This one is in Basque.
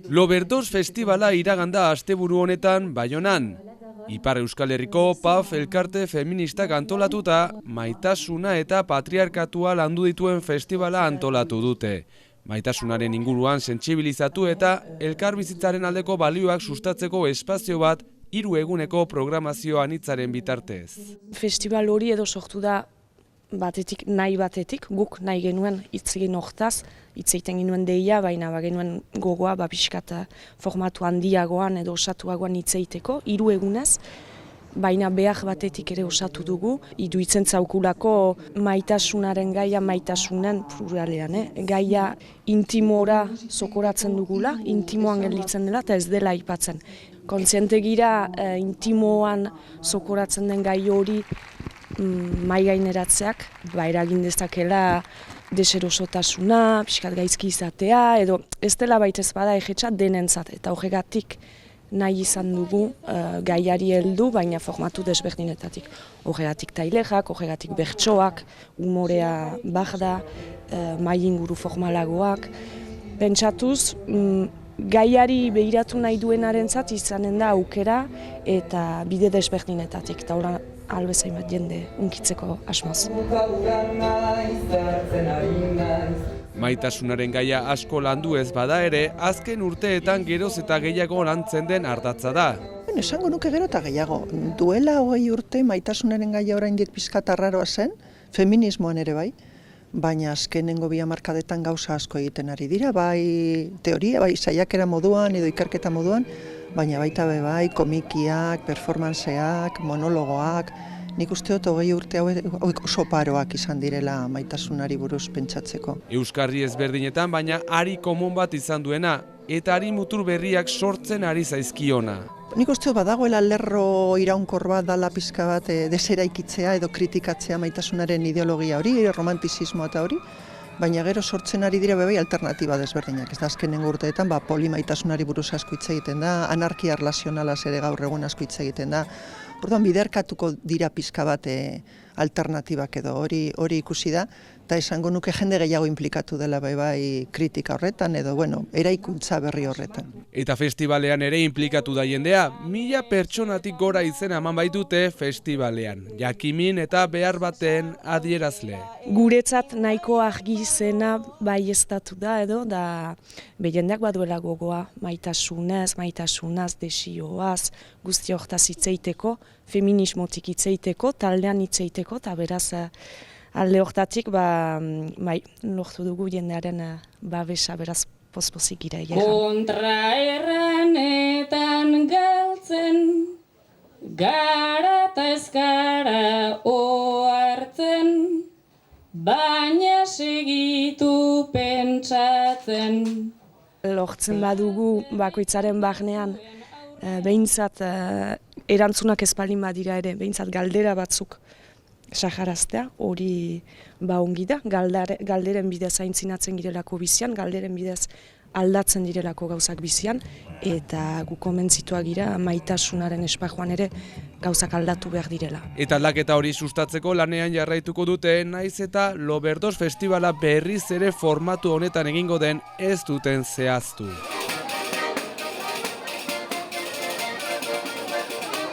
Loberdos festivala iraganda asteburu honetan Baionan. Ipar Euskal Herriko PAF elkarte feministak antolatuta, maitasuna eta patriarkatua landu dituen festivala antolatu dute. Maitasunaren inguruan sentsibilizatu eta elkarbizitzaren aldeko balioak sustatzeko espazio bat 3 eguneko programazio anitzaren bitartez. Festival hori edo sortu da batetik, guk nahi genuen hitz egin hortaz, hitz egiten genuen deia, baina genuen gogoa pixkat formatu handiagoan edo osatuagoan hitz egiteko, 3 egunez, baina behar batetik ere osatu dugu, iruditzen zaukulako maitasunaren gaia maitasunen pluralean, gaia intimora zokoratzen dugula, intimoan gelditzen dela eta ez dela aipatzen. Kontziente gira intimoan zokoratzen den gai hori mai gaineratzeak, eragin dezakela deserosotasuna, pixkat gaizki izatea, edo ez dela baitez bada egetxa denentzat, eta horregatik nahi izan dugu gaiari heldu, baina formatu desberdinetatik. Horregatik tailerak, horregatik bertsoak, umorea bagda, mai inguru formalagoak. Pentsatuz, gaiari behiratu nahi duenarentzat izanen da aukera eta bide desberdinetatik, eta horra albezain bat jende unkitzeko asmoz. Maitasunaren gaia asko landu ez bada ere, azken urteetan geroz eta gehiago lantzen den ardatza da. Esango nuke gero eta gehiago. Duela 20 urte maitasunaren gaia oraindik pixkat arraroa zen, feminismoan ere bai, baina azkenengo 2 hamarkadetan gauza asko egiten ari dira, bai teoria, bai saiakera moduan edo ikerketa moduan, baina baita bai komikiak, performanceak, monologoak. Nik uste dut 20 urte hauek oso paroak izan direla maitasunari buruz pentsatzeko. Euskarri ezberdinetan, baina ari komun bat izan duena, eta ari mutur berriak sortzen ari zaizkiona. Nik uste dut badagoela lerro iraunkor bat dala pizka bat deseraikitzea edo kritikatzea maitasunaren ideologia hori, romantizismoa eta hori, baina gero sortzen ari dira bai alternatiba desberdinak. Ez da azkenengo urteetan polimaitasunari buruz asko hitz egiten da, anarkia erlazionalaz ere gaur egun asko hitz egiten da. Orduan biderkatuko dira pizka bat alternatibak edo hori ikusi da, eta esango nuke jende gehiago inplikatu dela bai kritika horretan edo eraikuntza berri horretan. Eta festivalean ere inplikatu da jendea, 1000 pertsonatik gora izena eman baitute festivalean, jakimin eta behar baten adierazle. Guretzat nahiko argi izena bai estatu da edo, da jendeak baduela gogoa maitasunaz, desioaz, guzti hortaz hitzeiteko, feminismotik hitzeiteko, taldean hitzeiteko, eta beraz alde hortatik lortu dugu jendearen babesa, beraz pospozik gira egeran. Kontraerranetan galtzen, gara eta ezkara ohartzen, baina segitu pentsatzen. Lortzen badugu bakoitzaren barnean, behintzat erantzunak ez baldin badira ere, behintzat galdera batzuk saharaztea, hori ongi da, galderen bidez aintzinatzen girelako bizian, galderen bidez aldatzen direlako gauzak bizian, eta gu komentzituak gira maitasunaren esparruan ere gauzak aldatu behar direla. Eta aldaketa hori sustatzeko lanean jarraituko dute, naiz eta Loberdos festivala berriz ere formatu honetan egingo den ez duten zehaztu.